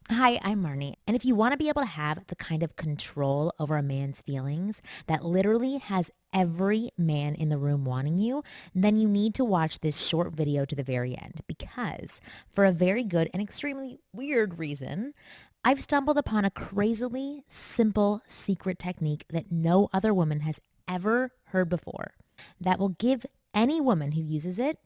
Hi, I'm Marnie. And if you want to be able to have the kind of control over a man's feelings that literally has every man in the room wanting you, then you need to watch this short video to the very end because for a very good and extremely weird reason, I've stumbled upon a crazily simple secret technique that no other woman has ever heard before that will give any woman who uses it,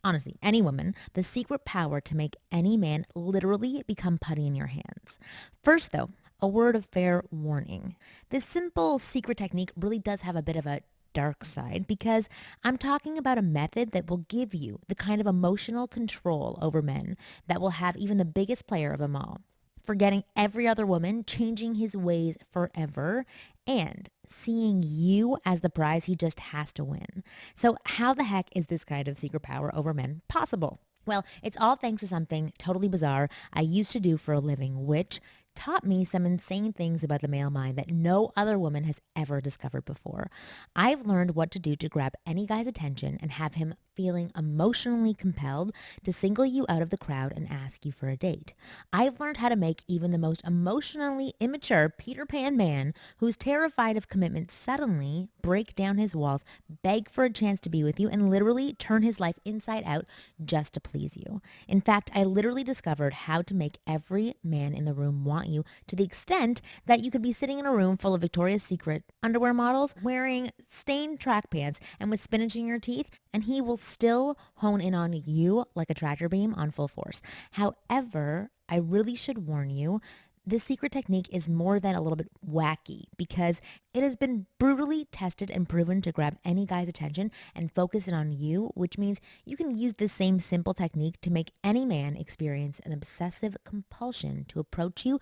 honestly, any woman, the secret power to make any man literally become putty in your hands. First, though, a word of fair warning. This simple secret technique really does have a bit of a dark side because I'm talking about a method that will give you the kind of emotional control over men that will have even the biggest player of them all forgetting every other woman, changing his ways forever, and seeing you as the prize he just has to win. So, how the heck is this kind of secret power over men possible? Well, it's all thanks to something totally bizarre I used to do for a living, which taught me some insane things about the male mind that no other woman has ever discovered before. I've learned what to do to grab any guy's attention and have him feeling emotionally compelled to single you out of the crowd and ask you for a date. I've learned how to make even the most emotionally immature Peter Pan man who's terrified of commitment suddenly break down his walls, beg for a chance to be with you, and literally turn his life inside out just to please you. In fact, I literally discovered how to make every man in the room want you to the extent that you could be sitting in a room full of Victoria's Secret underwear models wearing stained track pants and with spinach in your teeth, and he will still hone in on you like a tractor beam on full force. However, I really should warn you, this secret technique is more than a little bit wacky because it has been brutally tested and proven to grab any guy's attention and focus it on you, which means you can use this same simple technique to make any man experience an obsessive compulsion to approach you,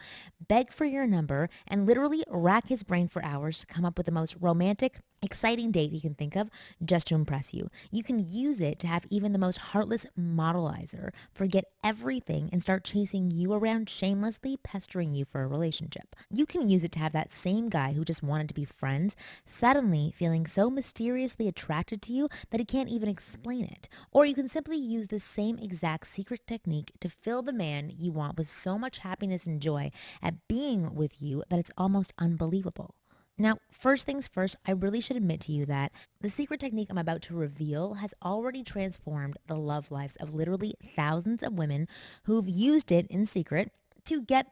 beg for your number, and literally rack his brain for hours to come up with the most romantic, exciting date he can think of just to impress you. You can use it to have even the most heartless modelizer forget everything and start chasing you around shamelessly pestering you for a relationship. You can use it to have that same guy who just wanted to be friends suddenly feeling so mysteriously attracted to you that he can't even explain it. Or you can simply use the same exact secret technique to fill the man you want with so much happiness and joy at being with you that it's almost unbelievable. Now, first things first, I really should admit to you that the secret technique I'm about to reveal has already transformed the love lives of literally thousands of women who've used it in secret to get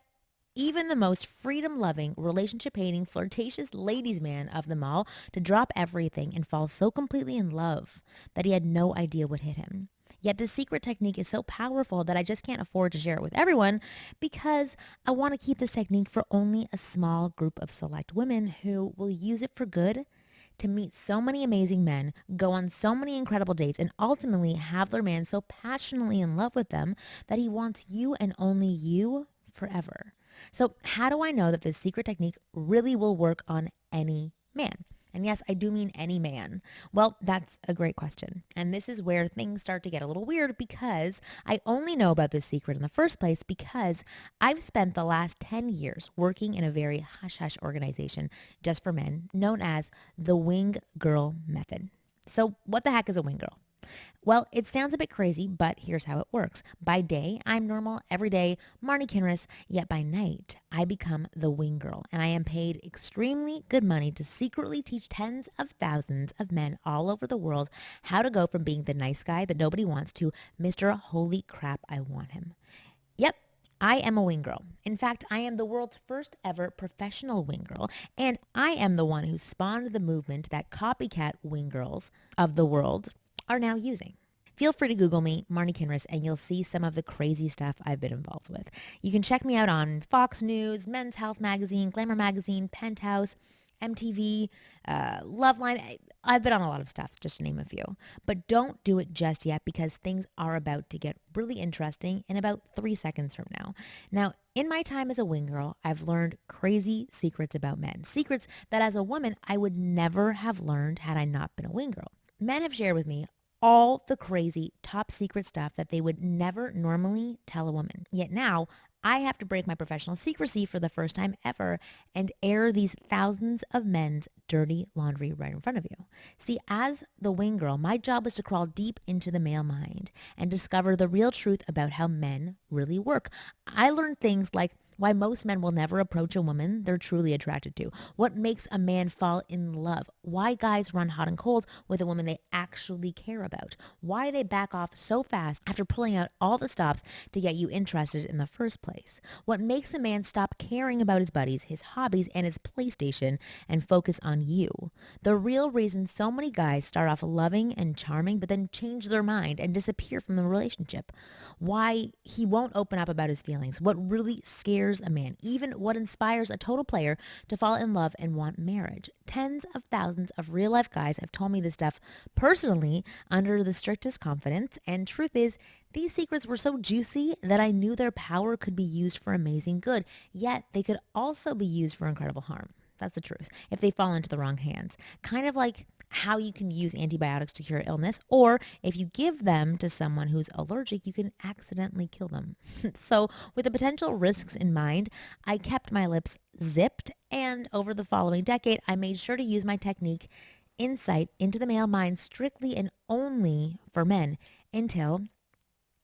even the most freedom loving, relationship hating, flirtatious ladies' man of them all to drop everything and fall so completely in love that he had no idea what hit him. Yet this secret technique is so powerful that I just can't afford to share it with everyone because I want to keep this technique for only a small group of select women who will use it for good to meet so many amazing men, go on so many incredible dates, and ultimately have their man so passionately in love with them that he wants you and only you forever. So, how do I know that this secret technique really will work on any man? And yes, I do mean any man. Well, that's a great question. And this is where things start to get a little weird because I only know about this secret in the first place because I've spent the last 10 years working in a very hush hush organization just for men known as the Wing Girl Method. So, what the heck is a wing girl? Well, it sounds a bit crazy, but here's how it works. By day, I'm normal, everyday, Marnie Kinrys, yet by night, I become the wing girl, and I am paid extremely good money to secretly teach tens of thousands of men all over the world how to go from being the nice guy that nobody wants to Mr. Holy Crap, I want him. Yep, I am a wing girl. In fact, I am the world's first ever professional wing girl, and I am the one who spawned the movement that copycat wing girls of the world are now using. Feel free to Google me, Marnie Kinrys, and you'll see some of the crazy stuff I've been involved with. You can check me out on Fox News, Men's Health Magazine, Glamour Magazine, Penthouse, MTV, Loveline. I've been on a lot of stuff, just to name a few. But don't do it just yet because things are about to get really interesting in about 3 seconds from now. Now, in my time as a wing girl, I've learned crazy secrets about men. Secrets that as a woman, I would never have learned had I not been a wing girl. Men have shared with me all the crazy top secret stuff that they would never normally tell a woman. Yet now I have to break my professional secrecy for the first time ever and air these thousands of men's dirty laundry right in front of you. See, as the wing girl, my job was to crawl deep into the male mind and discover the real truth about how men really work. I learned things like Why most men will never approach a woman they're truly attracted to. What makes a man fall in love. Why guys run hot and cold with a woman they actually care about. Why they back off so fast after pulling out all the stops to get you interested in the first place. What makes a man stop caring about his buddies, his hobbies, and his PlayStation and focus on you. The real reason so many guys start off loving and charming but then change their mind and disappear from the relationship. Why he won't open up about his feelings. What really scares a man. Even what inspires a total player to fall in love and want marriage. Tens of thousands of real life guys have told me this stuff personally under the strictest confidence. And truth is, these secrets were so juicy that I knew their power could be used for amazing good, yet they could also be used for incredible harm. That's the truth. If they fall into the wrong hands. Kind of like how you can use antibiotics to cure illness, or if you give them to someone who's allergic, you can accidentally kill them. So with the potential risks in mind, I kept my lips zipped, and over the following decade, I made sure to use my technique, insight into the male mind, strictly and only for men, until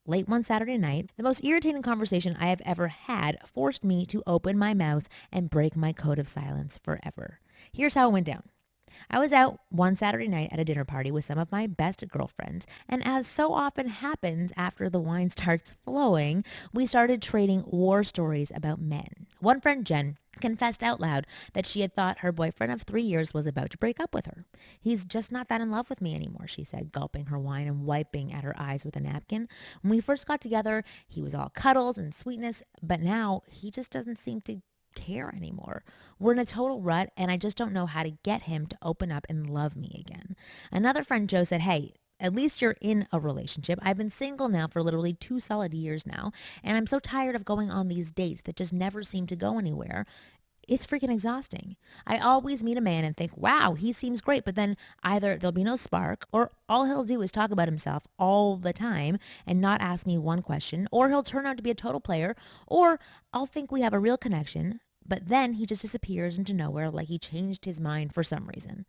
late one Saturday night, the most irritating conversation I have ever had forced me to open my mouth and break my code of silence forever. Here's how it went down. I was out one Saturday night at a dinner party with some of my best girlfriends, and as so often happens after the wine starts flowing, we started trading war stories about men. One friend, Jen, confessed out loud that she had thought her boyfriend of 3 years was about to break up with her. He's just not that in love with me anymore, she said, gulping her wine and wiping at her eyes with a napkin. When we first got together, he was all cuddles and sweetness, but now he just doesn't seem to care anymore. We're in a total rut, and I just don't know how to get him to open up and love me again. Another friend, Joe, said, hey, at least you're in a relationship. I've been single now for literally 2 solid years now, and I'm so tired of going on these dates that just never seem to go anywhere. It's freaking exhausting. I always meet a man and think, wow, he seems great, but then either there'll be no spark, or all he'll do is talk about himself all the time and not ask me one question, or he'll turn out to be a total player, or I'll think we have a real connection, but then he just disappears into nowhere like he changed his mind for some reason.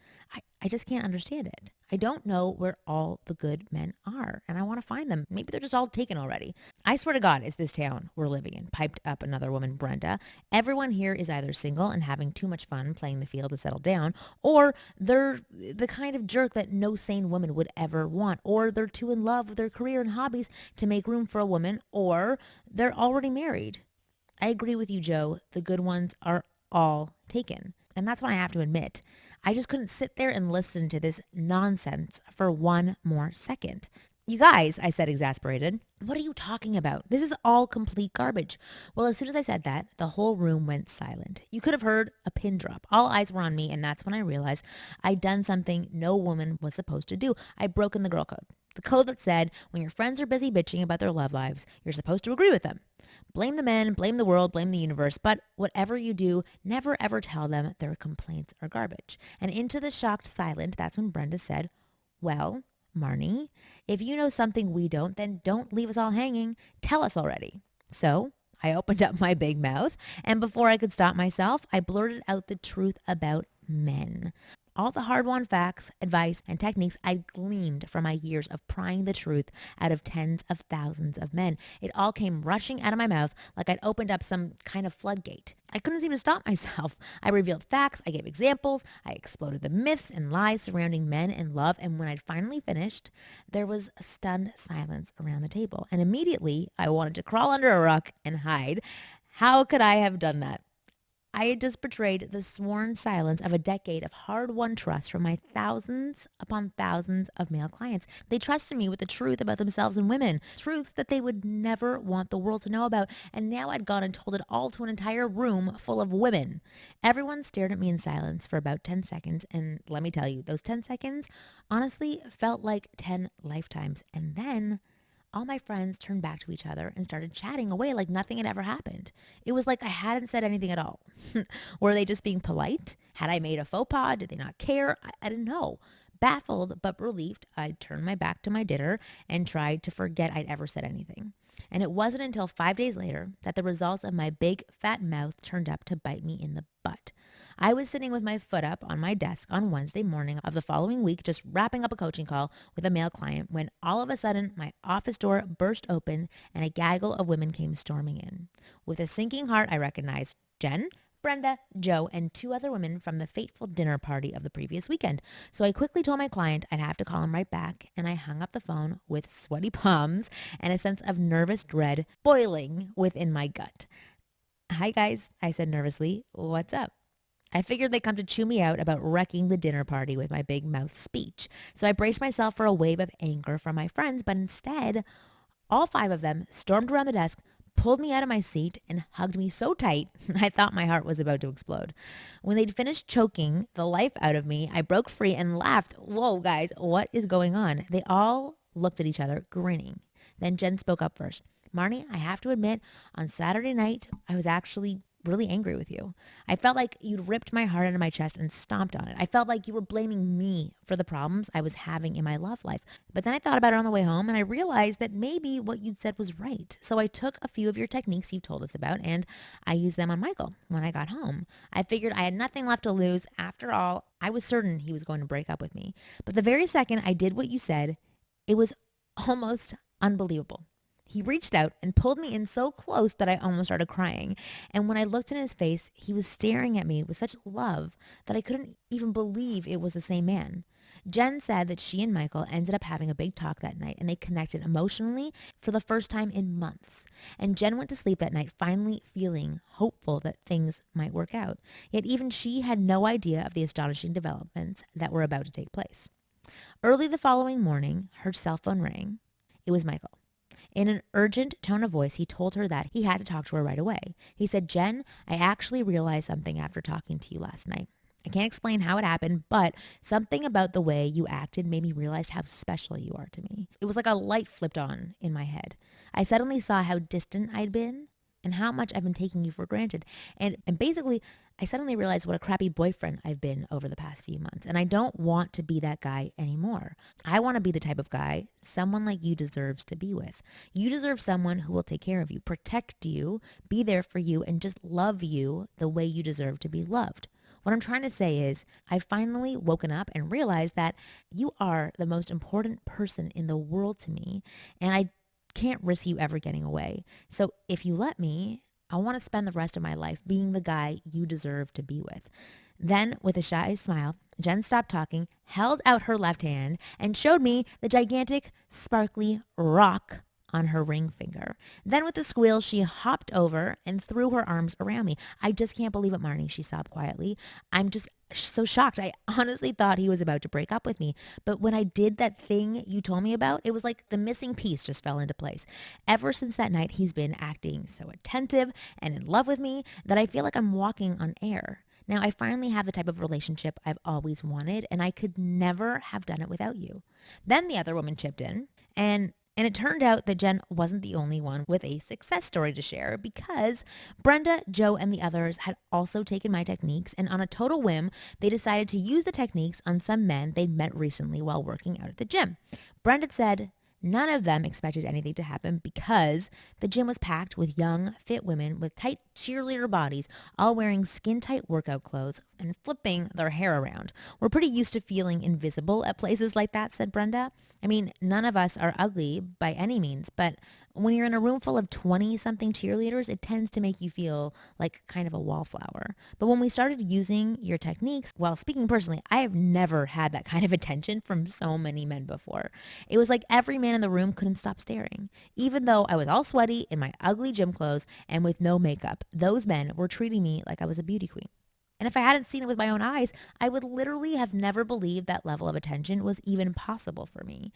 I just can't understand it. I don't know where all the good men are, and I want to find them. Maybe they're just all taken already. I swear to God, it's this town we're living in, piped up another woman, Brenda. Everyone here is either single and having too much fun playing the field to settle down, or they're the kind of jerk that no sane woman would ever want, or they're too in love with their career and hobbies to make room for a woman, or they're already married. I agree with you, Joe. The good ones are all taken. And that's what I have to admit. I just couldn't sit there and listen to this nonsense for one more second. You guys, I said, exasperated, what are you talking about? This is all complete garbage. Well, as soon as I said that, the whole room went silent. You could have heard a pin drop. All eyes were on me, and that's when I realized I'd done something no woman was supposed to do. I'd broken the girl code. The code that said when your friends are busy bitching about their love lives, you're supposed to agree with them. Blame the men, blame the world, blame the universe, but whatever you do, never ever tell them their complaints are garbage. And into the shocked silence, that's when Brenda said, well, Marnie, if you know something we don't, then don't leave us all hanging. Tell us already. So I opened up my big mouth, and before I could stop myself, I blurted out the truth about men. All the hard-won facts, advice, and techniques I'd gleaned from my years of prying the truth out of tens of thousands of men. It all came rushing out of my mouth like I'd opened up some kind of floodgate. I couldn't seem to stop myself. I revealed facts, I gave examples, I exploded the myths and lies surrounding men and love, and when I'd finally finished, there was a stunned silence around the table. And immediately, I wanted to crawl under a rock and hide. How could I have done that? I had just betrayed the sworn silence of a decade of hard-won trust from my thousands upon thousands of male clients. They trusted me with the truth about themselves and women, truth that they would never want the world to know about, and now I'd gone and told it all to an entire room full of women. Everyone stared at me in silence for about 10 seconds, and let me tell you, those 10 seconds honestly felt like 10 lifetimes. And then all my friends turned back to each other and started chatting away like nothing had ever happened. It was like I hadn't said anything at all. Were they just being polite? Had I made a faux pas? Did they not care? I didn't know. Baffled but relieved, I turned my back to my dinner and tried to forget I'd ever said anything. And it wasn't until 5 days later that the results of my big fat mouth turned up to bite me in the butt. I was sitting with my foot up on my desk on Wednesday morning of the following week, just wrapping up a coaching call with a male client, when all of a sudden my office door burst open and a gaggle of women came storming in. With a sinking heart, I recognized Jen, Brenda, Joe, and two other women from the fateful dinner party of the previous weekend. So I quickly told my client I'd have to call him right back, and I hung up the phone with sweaty palms and a sense of nervous dread boiling within my gut. "Hi guys," I said nervously. "What's up?" I figured they'd come to chew me out about wrecking the dinner party with my big mouth speech. So I braced myself for a wave of anger from my friends, but instead, all five of them stormed around the desk, pulled me out of my seat, and hugged me so tight I thought my heart was about to explode. When they'd finished choking the life out of me, I broke free and laughed. Whoa, guys, what is going on? They all looked at each other, grinning. Then Jen spoke up first. "Marnie, I have to admit, on Saturday night, I was actually really angry with you. I felt like you'd ripped my heart out of my chest and stomped on it. I felt like you were blaming me for the problems I was having in my love life. But then I thought about it on the way home and I realized that maybe what you'd said was right. So I took a few of your techniques you've told us about and I used them on Michael when I got home. I figured I had nothing left to lose. After all, I was certain he was going to break up with me. But the very second I did what you said, it was almost unbelievable. He reached out and pulled me in so close that I almost started crying. And when I looked in his face, he was staring at me with such love that I couldn't even believe it was the same man. Jen said that she and Michael ended up having a big talk that night and they connected emotionally for the first time in months. And Jen went to sleep that night finally feeling hopeful that things might work out. Yet even she had no idea of the astonishing developments that were about to take place. Early the following morning, her cell phone rang. It was Michael. In an urgent tone of voice, he told her that he had to talk to her right away. He said, "Jen, I actually realized something after talking to you last night. I can't explain how it happened, but something about the way you acted made me realize how special you are to me." It was like a light flipped on in my head. I suddenly saw how distant I'd been and how much I've been taking you for granted. And basically, I suddenly realized what a crappy boyfriend I've been over the past few months. And I don't want to be that guy anymore. I want to be the type of guy someone like you deserves to be with. You deserve someone who will take care of you, protect you, be there for you, and just love you the way you deserve to be loved. What I'm trying to say is I've finally woken up and realized that you are the most important person in the world to me. And I can't risk you ever getting away. So if you let me, I want to spend the rest of my life being the guy you deserve to be with. Then, with a shy smile, Jen stopped talking, held out her left hand, and showed me the gigantic, sparkly rock on her ring finger. Then with a squeal, she hopped over and threw her arms around me. "I just can't believe it, Marnie," she sobbed quietly. "I'm just so shocked. I honestly thought he was about to break up with me. But when I did that thing you told me about, it was like the missing piece just fell into place. Ever since that night, he's been acting so attentive and in love with me that I feel like I'm walking on air. Now, I finally have the type of relationship I've always wanted, and I could never have done it without you." Then the other woman chipped in, and it turned out that Jen wasn't the only one with a success story to share, because Brenda, Joe, and the others had also taken my techniques, and on a total whim, they decided to use the techniques on some men they'd met recently while working out at the gym. Brenda said none of them expected anything to happen because the gym was packed with young, fit women with tight cheerleader bodies, all wearing skin-tight workout clothes and flipping their hair around. "We're pretty used to feeling invisible at places like that," said Brenda. "I mean, none of us are ugly by any means, but when you're in a room full of 20-something cheerleaders, it tends to make you feel like kind of a wallflower. But when we started using your techniques, well, speaking personally, I have never had that kind of attention from so many men before. It was like every man in the room couldn't stop staring. Even though I was all sweaty in my ugly gym clothes and with no makeup, those men were treating me like I was a beauty queen. And if I hadn't seen it with my own eyes, I would literally have never believed that level of attention was even possible for me."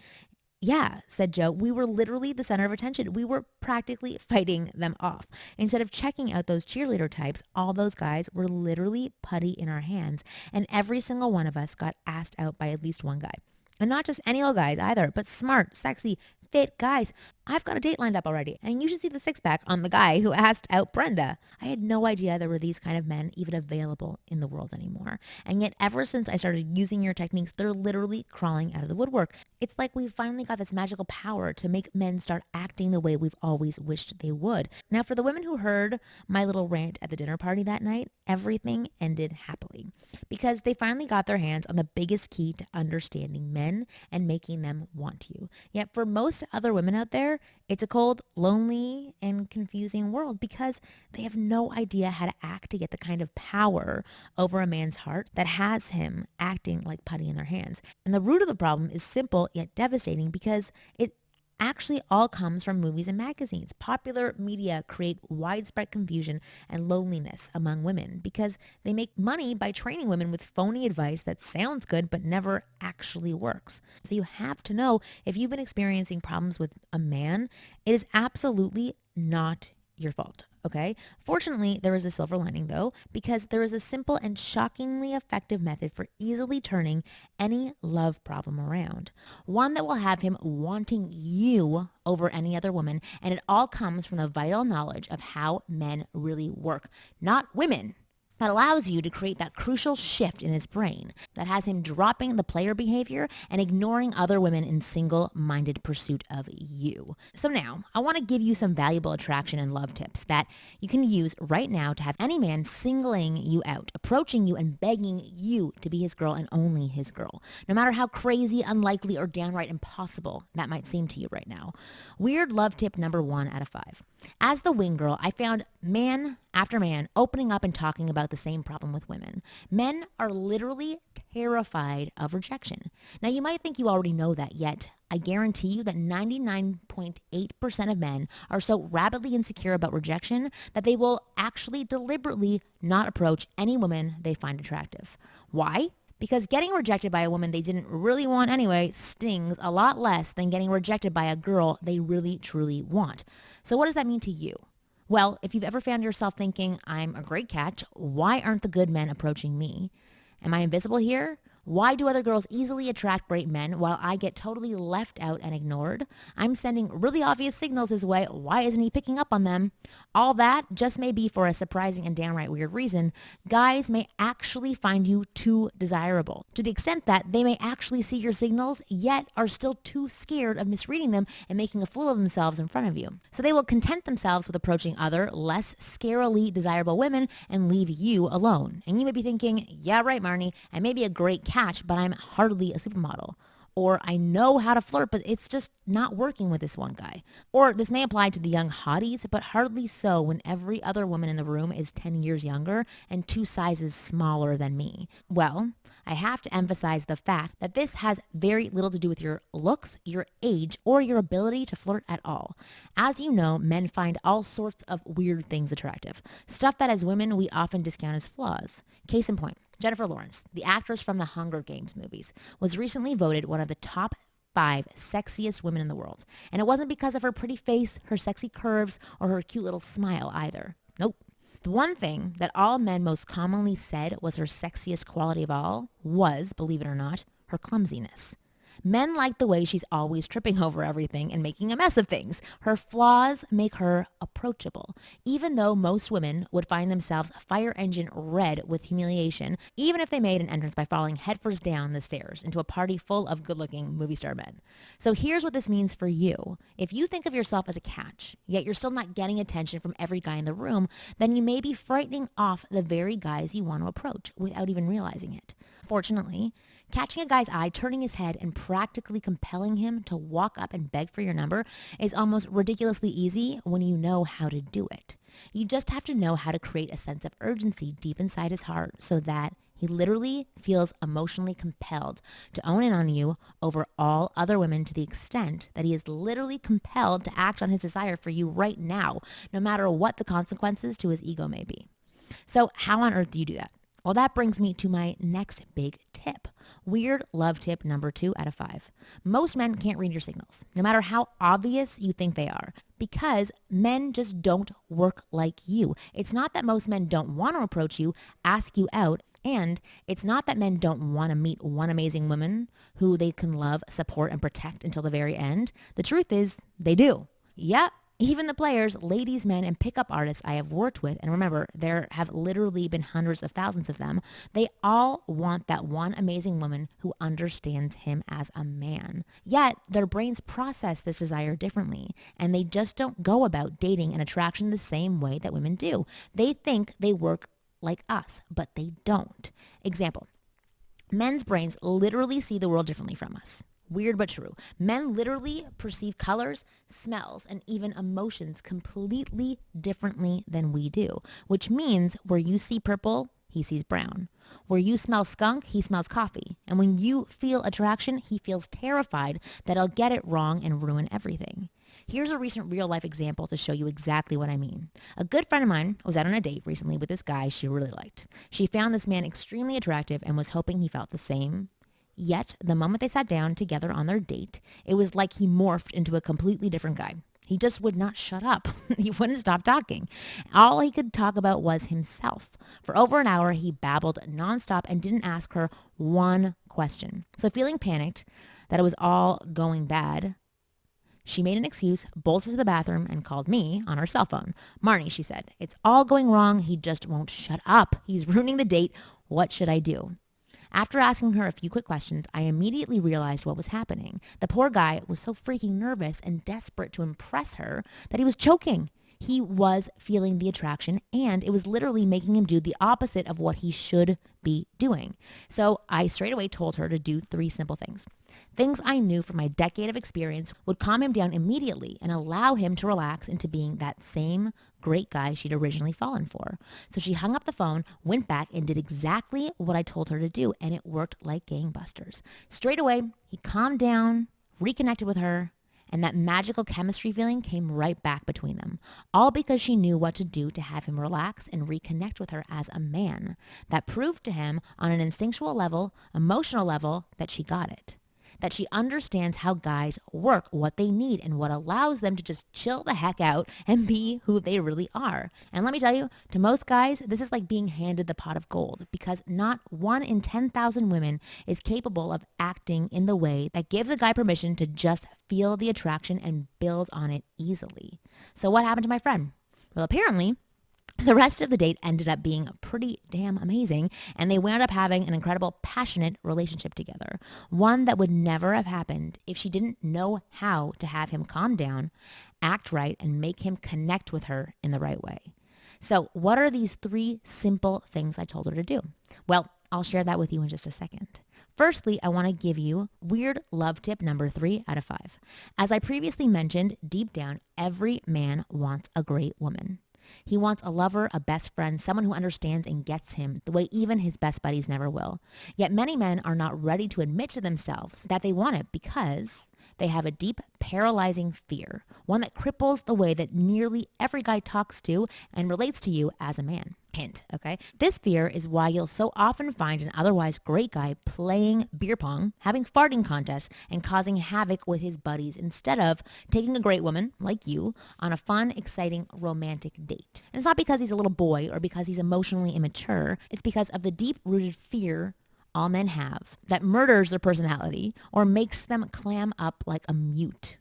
"Yeah," said Joe, "we were literally the center of attention. We were practically fighting them off. Instead of checking out those cheerleader types, all those guys were literally putty in our hands. And every single one of us got asked out by at least one guy. And not just any old guys either, but smart, sexy, fit guys. I've got a date lined up already, and you should see the six-pack on the guy who asked out Brenda. I had no idea there were these kind of men even available in the world anymore. And yet, ever since I started using your techniques, they're literally crawling out of the woodwork. It's like we've finally got this magical power to make men start acting the way we've always wished they would. Now, for the women who heard my little rant at the dinner party that night, everything ended happily because they finally got their hands on the biggest key to understanding men and making them want you. Yet for most other women out there, it's a cold, lonely, and confusing world because they have no idea how to act to get the kind of power over a man's heart that has him acting like putty in their hands. And the root of the problem is simple yet devastating because it actually all comes from movies and magazines. Popular media create widespread confusion and loneliness among women because they make money by training women with phony advice that sounds good but never actually works. So you have to know if you've been experiencing problems with a man, it is absolutely not your fault. Okay. Fortunately, there is a silver lining though, because there is a simple and shockingly effective method for easily turning any love problem around. One that will have him wanting you over any other woman. And it all comes from the vital knowledge of how men really work, not women. That allows you to create that crucial shift in his brain that has him dropping the player behavior and ignoring other women in single-minded pursuit of you. So now, I want to give you some valuable attraction and love tips that you can use right now to have any man singling you out, approaching you and begging you to be his girl and only his girl, no matter how crazy, unlikely, or downright impossible that might seem to you right now. Weird love tip number 1 out of 5. As the wing girl, I found man after man opening up and talking about the same problem with women. Men are literally terrified of rejection. Now, you might think you already know that, yet I guarantee you that 99.8% of men are so rabidly insecure about rejection that they will actually deliberately not approach any woman they find attractive. Why? Because getting rejected by a woman they didn't really want anyway stings a lot less than getting rejected by a girl they really truly want. So what does that mean to you? Well, if you've ever found yourself thinking, I'm a great catch, why aren't the good men approaching me? Am I invisible here? Why do other girls easily attract great men while I get totally left out and ignored? I'm sending really obvious signals his way. Why isn't he picking up on them? All that just may be for a surprising and downright weird reason. Guys may actually find you too desirable, to the extent that they may actually see your signals, yet are still too scared of misreading them and making a fool of themselves in front of you. So they will content themselves with approaching other, less scarily desirable women and leave you alone. And you may be thinking, yeah, right, Marnie, I may be a great catch, but I'm hardly a supermodel. Or I know how to flirt, but it's just not working with this one guy. Or this may apply to the young hotties, but hardly so when every other woman in the room is 10 years younger and 2 sizes smaller than me. Well, I have to emphasize the fact that this has very little to do with your looks, your age, or your ability to flirt at all. As you know, men find all sorts of weird things attractive. Stuff that as women we often discount as flaws. Case in point, Jennifer Lawrence, the actress from the Hunger Games movies, was recently voted one of the top 5 sexiest women in the world. And it wasn't because of her pretty face, her sexy curves, or her cute little smile either. Nope. The one thing that all men most commonly said was her sexiest quality of all was, believe it or not, her clumsiness. Men like the way she's always tripping over everything and making a mess of things. Her flaws make her approachable, even though most women would find themselves fire engine red with humiliation, even if they made an entrance by falling headfirst down the stairs into a party full of good-looking movie star men. So here's what this means for you. If you think of yourself as a catch, yet you're still not getting attention from every guy in the room, then you may be frightening off the very guys you want to approach without even realizing it. Fortunately, catching a guy's eye, turning his head, and practically compelling him to walk up and beg for your number is almost ridiculously easy when you know how to do it. You just have to know how to create a sense of urgency deep inside his heart so that he literally feels emotionally compelled to own in on you over all other women to the extent that he is literally compelled to act on his desire for you right now, no matter what the consequences to his ego may be. So how on earth do you do that? Well, that brings me to my next big tip. Weird love tip number 2 out of 5. Most men can't read your signals, no matter how obvious you think they are, because men just don't work like you. It's not that most men don't want to approach you, ask you out, and it's not that men don't want to meet one amazing woman who they can love, support, and protect until the very end. The truth is, they do. Yep. Even the players, ladies, men, and pickup artists I have worked with, and remember, there have literally been hundreds of thousands of them, they all want that one amazing woman who understands him as a man. Yet, their brains process this desire differently, and they just don't go about dating and attraction the same way that women do. They think they work like us, but they don't. Example, men's brains literally see the world differently from us. Weird but true. Men literally perceive colors, smells, and even emotions completely differently than we do, which means where you see purple, he sees brown. Where you smell skunk, he smells coffee. And when you feel attraction, he feels terrified that I'll get it wrong and ruin everything. Here's a recent real life example to show you exactly what I mean. A good friend of mine was out on a date recently with this guy she really liked. She found this man extremely attractive and was hoping he felt the same. Yet, the moment they sat down together on their date, it was like he morphed into a completely different guy. He just would not shut up. He wouldn't stop talking. All he could talk about was himself. For over an hour, he babbled nonstop and didn't ask her one question. So feeling panicked that it was all going bad, she made an excuse, bolted to the bathroom, and called me on her cell phone. Marnie, she said, it's all going wrong. He just won't shut up. He's ruining the date. What should I do? After asking her a few quick questions, I immediately realized what was happening. The poor guy was so freaking nervous and desperate to impress her that he was choking. He was feeling the attraction, and it was literally making him do the opposite of what he should be doing. So I straight away told her to do 3 simple things. Things I knew from my decade of experience would calm him down immediately and allow him to relax into being that same great guy she'd originally fallen for. So she hung up the phone, went back, and did exactly what I told her to do, and it worked like gangbusters. Straight away, he calmed down, reconnected with her, and that magical chemistry feeling came right back between them, all because she knew what to do to have him relax and reconnect with her as a man. That proved to him on an instinctual level, emotional level, that she got it. That she understands how guys work, what they need, and what allows them to just chill the heck out and be who they really are. And let me tell you, to most guys, this is like being handed the pot of gold, because not 1 in 10,000 women is capable of acting in the way that gives a guy permission to just feel the attraction and build on it easily. So what happened to my friend? Well, apparently, the rest of the date ended up being pretty damn amazing, and they wound up having an incredible, passionate relationship together. One that would never have happened if she didn't know how to have him calm down, act right, and make him connect with her in the right way. So what are these 3 simple things I told her to do? Well, I'll share that with you in just a second. Firstly, I want to give you weird love tip number 3 out of 5. As I previously mentioned, deep down, every man wants a great woman. He wants a lover, a best friend, someone who understands and gets him the way even his best buddies never will. Yet many men are not ready to admit to themselves that they want it because they have a deep, paralyzing fear, one that cripples the way that nearly every guy talks to and relates to you as a man. Hint, okay? This fear is why you'll so often find an otherwise great guy playing beer pong, having farting contests, and causing havoc with his buddies instead of taking a great woman, like you, on a fun, exciting, romantic date. And it's not because he's a little boy or because he's emotionally immature. It's because of the deep-rooted fear all men have that murders their personality or makes them clam up like a mute,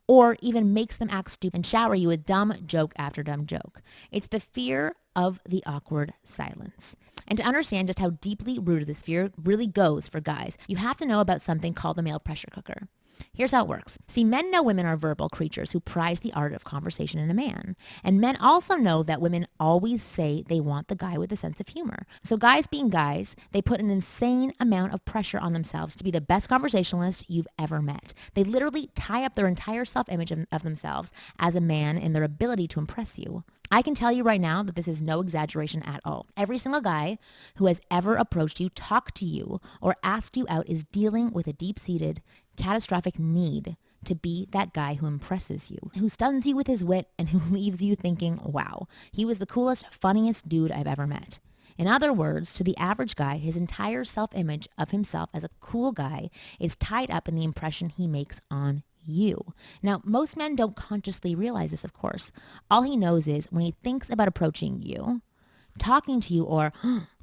or even makes them act stupid and shower you with dumb joke after dumb joke. It's the fear of the awkward silence. And to understand just how deeply rooted this fear really goes for guys, you have to know about something called the male pressure cooker. Here's how it works. See, men know women are verbal creatures who prize the art of conversation in a man. And men also know that women always say they want the guy with a sense of humor. So guys being guys, they put an insane amount of pressure on themselves to be the best conversationalist you've ever met. They literally tie up their entire self-image of themselves as a man in their ability to impress you. I can tell you right now that this is no exaggeration at all. Every single guy who has ever approached you, talked to you, or asked you out is dealing with a deep-seated, catastrophic need to be that guy who impresses you, who stuns you with his wit, and who leaves you thinking, wow, he was the coolest, funniest dude I've ever met. In other words, to the average guy, his entire self-image of himself as a cool guy is tied up in the impression he makes on you. Now, most men don't consciously realize this, of course. All he knows is when he thinks about approaching you, talking to you or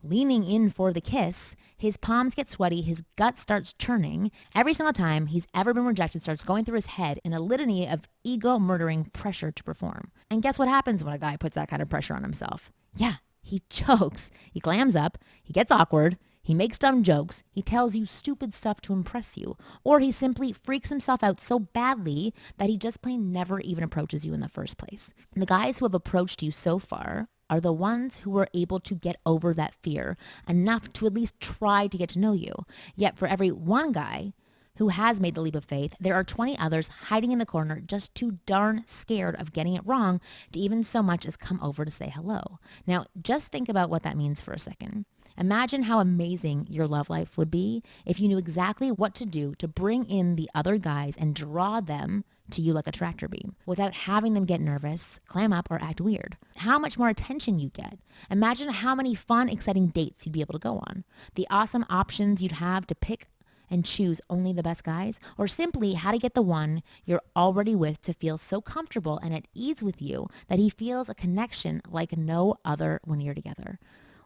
leaning in for the kiss, his palms get sweaty, his gut starts churning. Every single time he's ever been rejected starts going through his head in a litany of ego-murdering pressure to perform. And guess what happens when a guy puts that kind of pressure on himself? Yeah, he chokes, he clams up, he gets awkward, he makes dumb jokes, he tells you stupid stuff to impress you, or he simply freaks himself out so badly that he just plain never even approaches you in the first place. And the guys who have approached you so far are the ones who were able to get over that fear enough to at least try to get to know you. Yet for every one guy who has made the leap of faith, there are 20 others hiding in the corner just too darn scared of getting it wrong to even so much as come over to say hello. Now, just think about what that means for a second. Imagine how amazing your love life would be if you knew exactly what to do to bring in the other guys and draw them to you like a tractor beam without having them get nervous, clam up, or act weird. How much more attention you get. Imagine how many fun, exciting dates you'd be able to go on. The awesome options you'd have to pick and choose only the best guys, or simply how to get the one you're already with to feel so comfortable and at ease with you that he feels a connection like no other when you're together.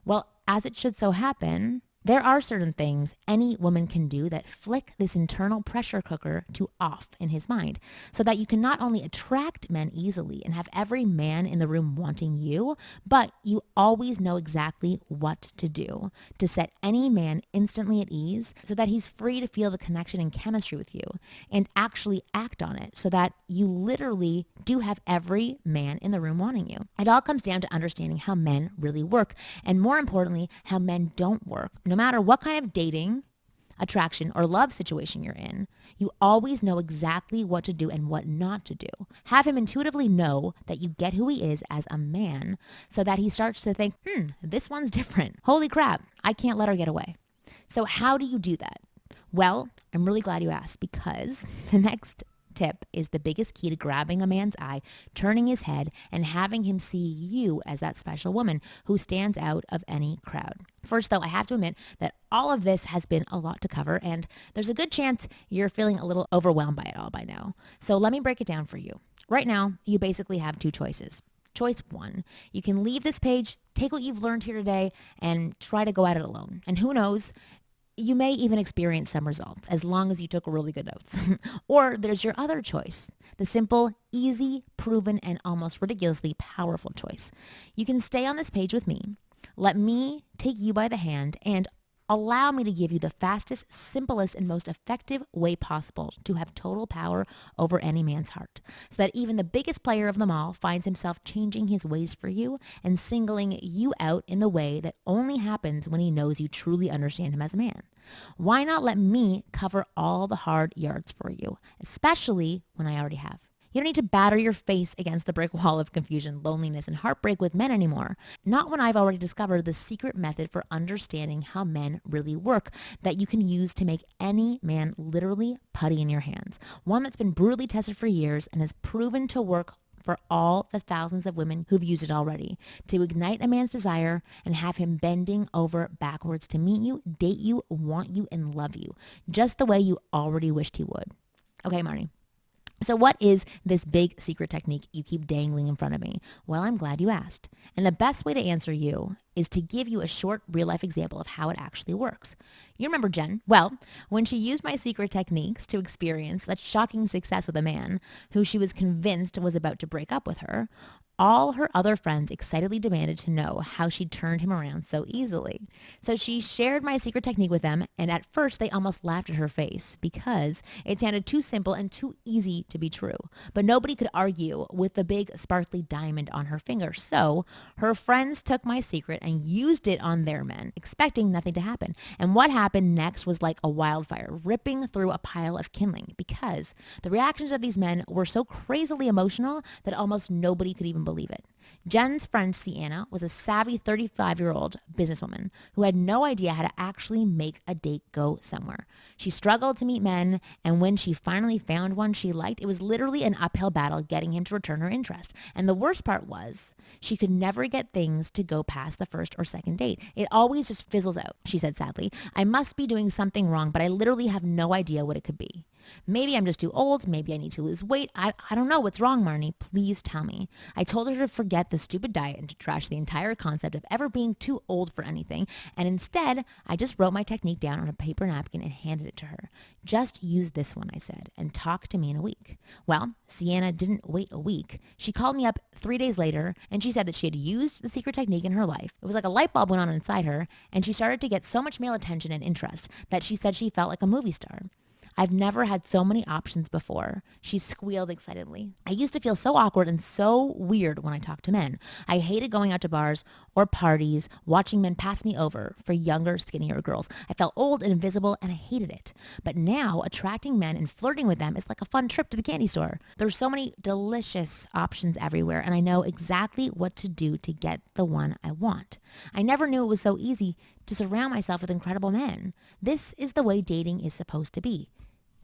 Well, as it should so happen, there are certain things any woman can do that flick this internal pressure cooker to off in his mind so that you can not only attract men easily and have every man in the room wanting you, but you always know exactly what to do to set any man instantly at ease so that he's free to feel the connection and chemistry with you and actually act on it so that you literally do have every man in the room wanting you. It all comes down to understanding how men really work and, more importantly, how men don't work. No matter what kind of dating, attraction, or love situation you're in, you always know exactly what to do and what not to do. Have him intuitively know that you get who he is as a man so that he starts to think, this one's different. Holy crap, I can't let her get away. So how do you do that? Well, I'm really glad you asked, because the next tip is the biggest key to grabbing a man's eye, turning his head, and having him see you as that special woman who stands out of any crowd. First, though, I have to admit that all of this has been a lot to cover, and there's a good chance you're feeling a little overwhelmed by it all by now. So let me break it down for you. Right now, you basically have two choices. Choice one, you can leave this page, take what you've learned here today, and try to go at it alone. And who knows, you may even experience some results as long as you took really good notes. Or there's your other choice, the simple, easy, proven, and almost ridiculously powerful choice. You can stay on this page with me, let me take you by the hand, and allow me to give you the fastest, simplest, and most effective way possible to have total power over any man's heart, so that even the biggest player of them all finds himself changing his ways for you and singling you out in the way that only happens when he knows you truly understand him as a man. Why not let me cover all the hard yards for you, especially when I already have? You don't need to batter your face against the brick wall of confusion, loneliness, and heartbreak with men anymore. Not when I've already discovered the secret method for understanding how men really work that you can use to make any man literally putty in your hands. One that's been brutally tested for years and has proven to work for all the thousands of women who've used it already, to ignite a man's desire and have him bending over backwards to meet you, date you, want you, and love you, just the way you already wished he would. Okay, Marnie. So what is this big secret technique you keep dangling in front of me? Well, I'm glad you asked. And the best way to answer you is to give you a short real-life example of how it actually works. You remember Jen? Well, when she used my secret techniques to experience such shocking success with a man who she was convinced was about to break up with her, all her other friends excitedly demanded to know how she turned him around so easily. So she shared my secret technique with them, and at first they almost laughed at her face because it sounded too simple and too easy to be true. But nobody could argue with the big sparkly diamond on her finger. So her friends took my secret and used it on their men, expecting nothing to happen. And what happened next was like a wildfire ripping through a pile of kindling, because the reactions of these men were so crazily emotional that almost nobody could even believe it. Jen's friend Sienna was a savvy 35-year-old businesswoman who had no idea how to actually make a date go somewhere. She struggled to meet men, and when she finally found one she liked, it was literally an uphill battle getting him to return her interest. And the worst part was, she could never get things to go past the first or second date. It always just fizzles out, she said sadly. I must be doing something wrong, but I literally have no idea what it could be. Maybe I'm just too old. Maybe I need to lose weight. I don't know what's wrong, Marnie. Please tell me. I told her to forget the stupid diet and to trash the entire concept of ever being too old for anything. And instead, I just wrote my technique down on a paper napkin and handed it to her. Just use this one, I said, and talk to me in a week. Well, Sienna didn't wait a week. She called me up 3 days later and she said that she had used the secret technique in her life. It was like a light bulb went on inside her and she started to get so much male attention and interest that she said she felt like a movie star. I've never had so many options before. She squealed excitedly. I used to feel so awkward and so weird when I talked to men. I hated going out to bars or parties, watching men pass me over for younger, skinnier girls. I felt old and invisible and I hated it. But now attracting men and flirting with them is like a fun trip to the candy store. There's so many delicious options everywhere and I know exactly what to do to get the one I want. I never knew it was so easy to surround myself with incredible men. This is the way dating is supposed to be.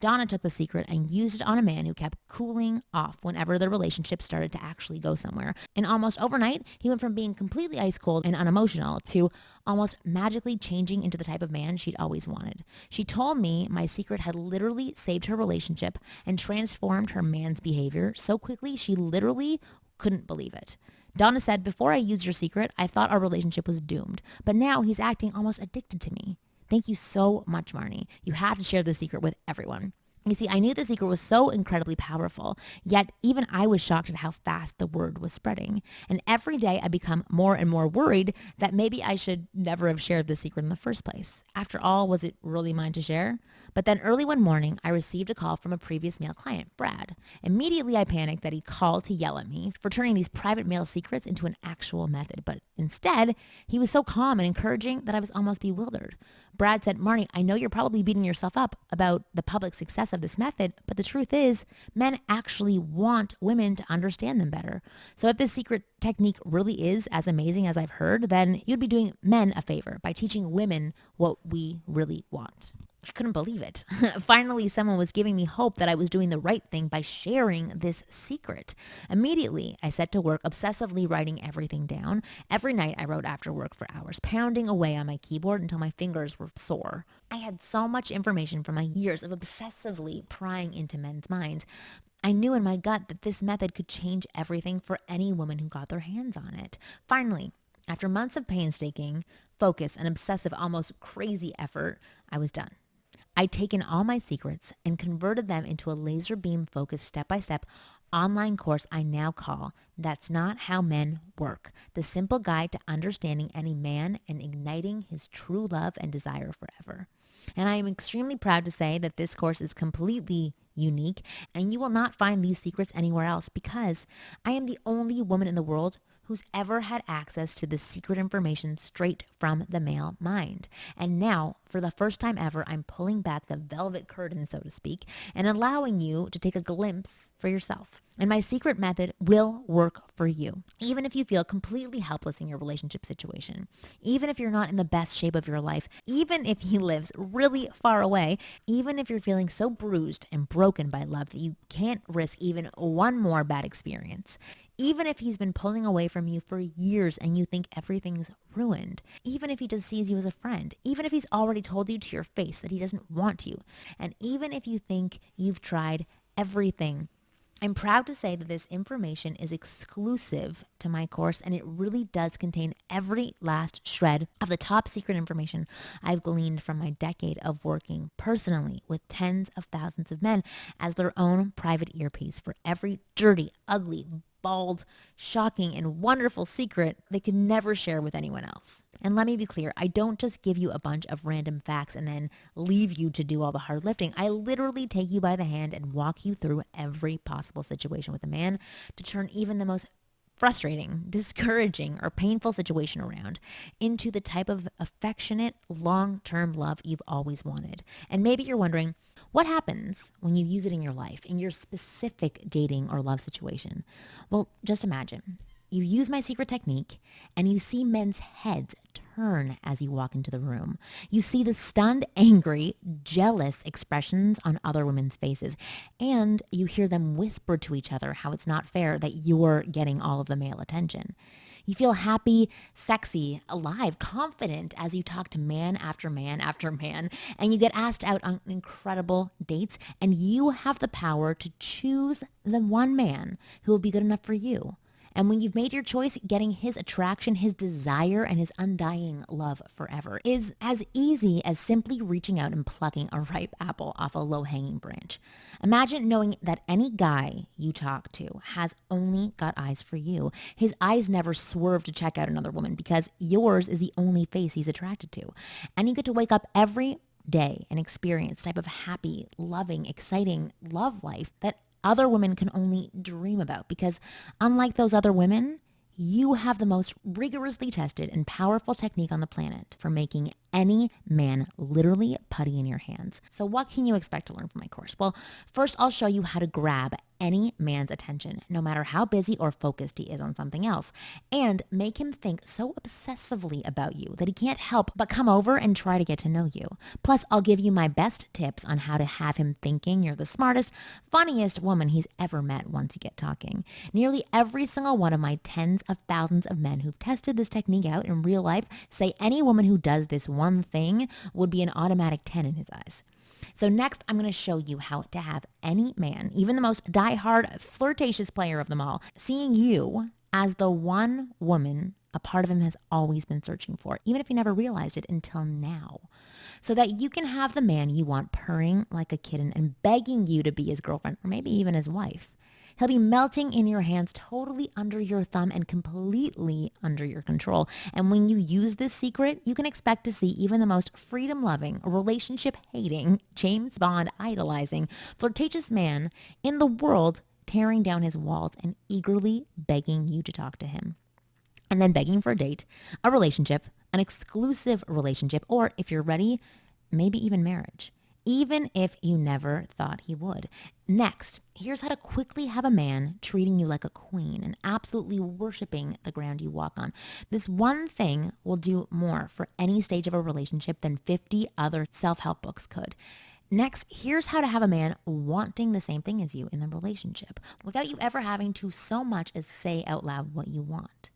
Donna took the secret and used it on a man who kept cooling off whenever the relationship started to actually go somewhere. And almost overnight, he went from being completely ice cold and unemotional to almost magically changing into the type of man she'd always wanted. She told me my secret had literally saved her relationship and transformed her man's behavior so quickly she literally couldn't believe it. Donna said, before I used your secret, I thought our relationship was doomed, but now he's acting almost addicted to me. Thank you so much, Marnie. You have to share this secret with everyone. You see, I knew the secret was so incredibly powerful, yet even I was shocked at how fast the word was spreading. And every day I become more and more worried that maybe I should never have shared the secret in the first place. After all, was it really mine to share? But then early one morning, I received a call from a previous male client, Brad. Immediately I panicked that he called to yell at me for turning these private male secrets into an actual method. But instead, he was so calm and encouraging that I was almost bewildered. Brad said, Marnie, I know you're probably beating yourself up about the public success of this method, but the truth is men actually want women to understand them better. So if this secret technique really is as amazing as I've heard, then you'd be doing men a favor by teaching women what we really want. I couldn't believe it. Finally, someone was giving me hope that I was doing the right thing by sharing this secret. Immediately, I set to work obsessively writing everything down. Every night, I wrote after work for hours, pounding away on my keyboard until my fingers were sore. I had so much information from my years of obsessively prying into men's minds. I knew in my gut that this method could change everything for any woman who got their hands on it. Finally, after months of painstaking, focus, and obsessive, almost crazy effort, I was done. I'd taken all my secrets and converted them into a laser beam focused step-by-step online course I now call That's Not How Men Work, the simple guide to understanding any man and igniting his true love and desire forever. And I am extremely proud to say that this course is completely unique and you will not find these secrets anywhere else because I am the only woman in the world who's ever had access to this secret information straight from the male mind. And now, for the first time ever, I'm pulling back the velvet curtain, so to speak, and allowing you to take a glimpse for yourself. And my secret method will work for you, even if you feel completely helpless in your relationship situation, even if you're not in the best shape of your life, even if he lives really far away, even if you're feeling so bruised and broken by love that you can't risk even one more bad experience. Even if he's been pulling away from you for years and you think everything's ruined, even if he just sees you as a friend, even if he's already told you to your face that he doesn't want you, and even if you think you've tried everything, I'm proud to say that this information is exclusive to my course and it really does contain every last shred of the top secret information I've gleaned from my decade of working personally with tens of thousands of men as their own private earpiece for every dirty, ugly, bald, shocking, and wonderful secret they could never share with anyone else. And let me be clear, I don't just give you a bunch of random facts and then leave you to do all the hard lifting. I literally take you by the hand and walk you through every possible situation with a man to turn even the most frustrating, discouraging, or painful situation around into the type of affectionate, long-term love you've always wanted. And maybe you're wondering, what happens when you use it in your life, in your specific dating or love situation? Well, just imagine. You use my secret technique and you see men's heads turn as you walk into the room. You see the stunned, angry, jealous expressions on other women's faces. And you hear them whisper to each other how it's not fair that you're getting all of the male attention. You feel happy, sexy, alive, confident as you talk to man after man after man, and you get asked out on incredible dates, and you have the power to choose the one man who will be good enough for you. And when you've made your choice, getting his attraction, his desire, and his undying love forever is as easy as simply reaching out and plucking a ripe apple off a low-hanging branch. Imagine knowing that any guy you talk to has only got eyes for you. His eyes never swerve to check out another woman because yours is the only face he's attracted to. And you get to wake up every day and experience type of happy, loving, exciting love life that other women can only dream about, because unlike those other women, you have the most rigorously tested and powerful technique on the planet for making any man literally putty in your hands. So what can you expect to learn from my course? Well, first I'll show you how to grab any man's attention, no matter how busy or focused he is on something else, and make him think so obsessively about you that he can't help but come over and try to get to know you. Plus, I'll give you my best tips on how to have him thinking you're the smartest, funniest woman he's ever met once you get talking. Nearly every single one of my tens of thousands of men who've tested this technique out in real life say any woman who does this one thing would be an automatic 10 in his eyes. So next, I'm going to show you how to have any man, even the most diehard, flirtatious player of them all, seeing you as the one woman a part of him has always been searching for, even if he never realized it until now. So that you can have the man you want purring like a kitten and begging you to be his girlfriend or maybe even his wife. He'll be melting in your hands, totally under your thumb and completely under your control. And when you use this secret, you can expect to see even the most freedom-loving, relationship-hating, James Bond idolizing, flirtatious man in the world tearing down his walls and eagerly begging you to talk to him. And then begging for a date, a relationship, an exclusive relationship, or if you're ready, maybe even marriage. Even if you never thought he would. Next, here's how to quickly have a man treating you like a queen and absolutely worshiping the ground you walk on. This one thing will do more for any stage of a relationship than 50 other self-help books could. Next, here's how to have a man wanting the same thing as you in the relationship without you ever having to so much as say out loud what you want.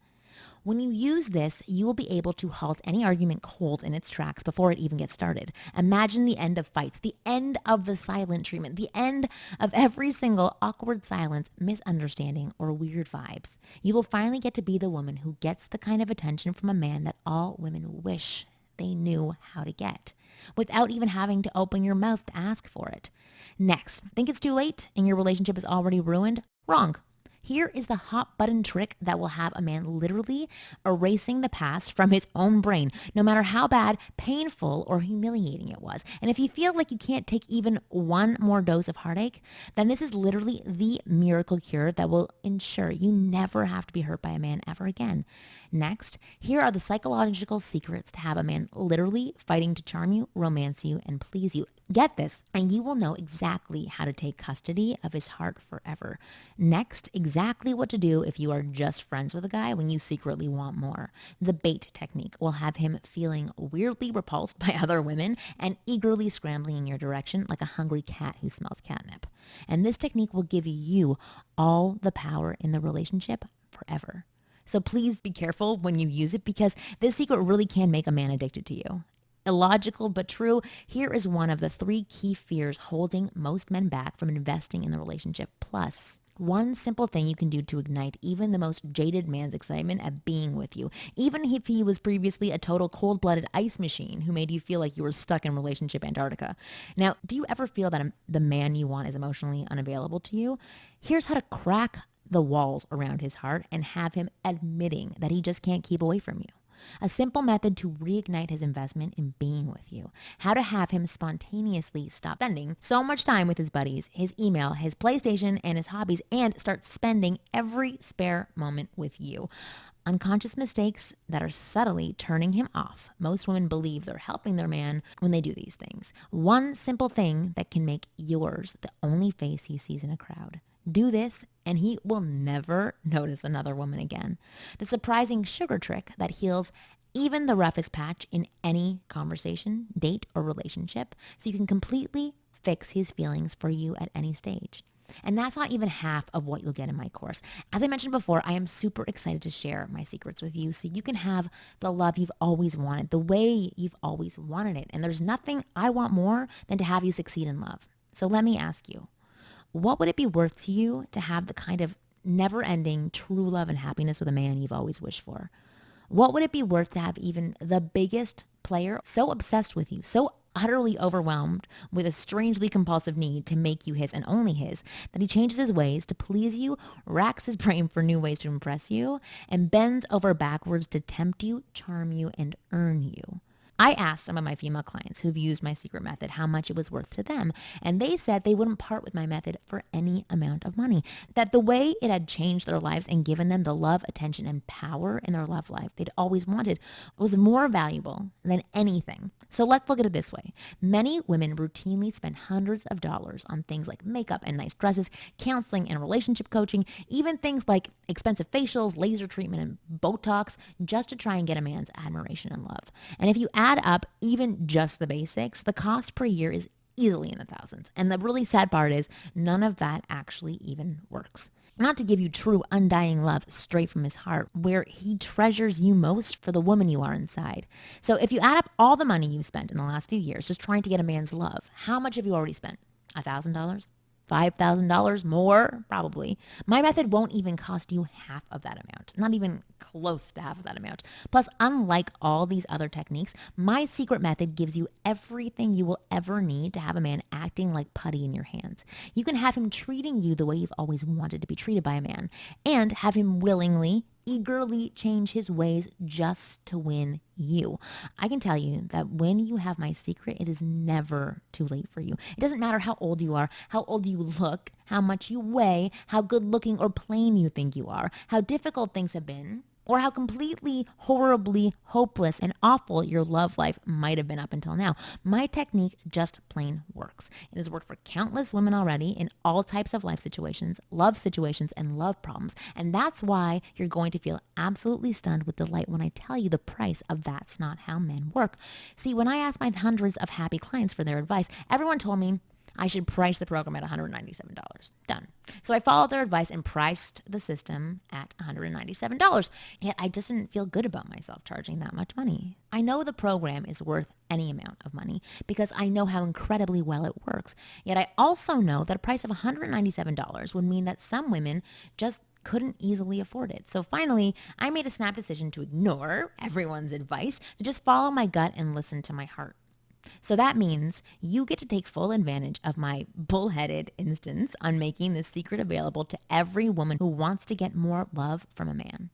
When you use this, you will be able to halt any argument cold in its tracks before it even gets started. Imagine the end of fights, the end of the silent treatment, the end of every single awkward silence, misunderstanding, or weird vibes. You will finally get to be the woman who gets the kind of attention from a man that all women wish they knew how to get, without even having to open your mouth to ask for it. Next, think it's too late and your relationship is already ruined? Wrong. Here is the hot button trick that will have a man literally erasing the past from his own brain, no matter how bad, painful, or humiliating it was. And if you feel like you can't take even one more dose of heartache, then this is literally the miracle cure that will ensure you never have to be hurt by a man ever again. Next, here are the psychological secrets to have a man literally fighting to charm you, romance you, and please you. Get this, and you will know exactly how to take custody of his heart forever. Next, exactly what to do if you are just friends with a guy when you secretly want more. The bait technique will have him feeling weirdly repulsed by other women and eagerly scrambling in your direction like a hungry cat who smells catnip. And this technique will give you all the power in the relationship forever. So please be careful when you use it because this secret really can make a man addicted to you. Illogical but true, here is one of the 3 key fears holding most men back from investing in the relationship. Plus, one simple thing you can do to ignite even the most jaded man's excitement at being with you, even if he was previously a total cold-blooded ice machine who made you feel like you were stuck in relationship Antarctica. Now, do you ever feel that the man you want is emotionally unavailable to you? Here's how to crack the walls around his heart and have him admitting that he just can't keep away from you. A simple method to reignite his investment in being with you. How to have him spontaneously stop spending so much time with his buddies, his email, his PlayStation, and his hobbies, and start spending every spare moment with you. Unconscious mistakes that are subtly turning him off. Most women believe they're helping their man when they do these things. One simple thing that can make yours the only face he sees in a crowd. Do this and he will never notice another woman again. The surprising sugar trick that heals even the roughest patch in any conversation, date, or relationship, so you can completely fix his feelings for you at any stage. And that's not even half of what you'll get in my course. As I mentioned before, I am super excited to share my secrets with you so you can have the love you've always wanted, the way you've always wanted it. And there's nothing I want more than to have you succeed in love. So let me ask you, what would it be worth to you to have the kind of never-ending true love and happiness with a man you've always wished for? What would it be worth to have even the biggest player so obsessed with you, so utterly overwhelmed with a strangely compulsive need to make you his and only his, that he changes his ways to please you, racks his brain for new ways to impress you, and bends over backwards to tempt you, charm you, and earn you? I asked some of my female clients who've used my secret method how much it was worth to them, and they said they wouldn't part with my method for any amount of money, that the way it had changed their lives and given them the love, attention, and power in their love life they'd always wanted was more valuable than anything. So let's look at it this way. Many women routinely spend hundreds of dollars on things like makeup and nice dresses, counseling and relationship coaching, even things like expensive facials, laser treatment, and Botox, just to try and get a man's admiration and love. And if you add up even just the basics, the cost per year is easily in the thousands. And the really sad part is none of that actually even works. Not to give you true undying love straight from his heart, where he treasures you most for the woman you are inside. So if you add up all the money you've spent in the last few years just trying to get a man's love, how much have you already spent? $1,000? $5,000 more, probably. My method won't even cost you half of that amount, not even close to half of that amount. Plus, unlike all these other techniques, my secret method gives you everything you will ever need to have a man acting like putty in your hands. You can have him treating you the way you've always wanted to be treated by a man, and have him willingly, eagerly change his ways just to win you. I can tell you that when you have my secret, it is never too late for you. It doesn't matter how old you are, how old you look, how much you weigh, how good looking or plain you think you are, how difficult things have been, or how completely, horribly hopeless and awful your love life might have been up until now. My technique just plain works. It has worked for countless women already in all types of life situations, and love problems. And that's why you're going to feel absolutely stunned with delight when I tell you the price of That's Not How Men Work. See, when I asked my hundreds of happy clients for their advice, everyone told me I should price the program at $197. Done. So I followed their advice and priced the system at $197. Yet I just didn't feel good about myself charging that much money. I know the program is worth any amount of money because I know how incredibly well it works. Yet I also know that a price of $197 would mean that some women just couldn't easily afford it. So finally, I made a snap decision to ignore everyone's advice, to just follow my gut and listen to my heart. So that means you get to take full advantage of my bullheaded insistence on making this secret available to every woman who wants to get more love from a man.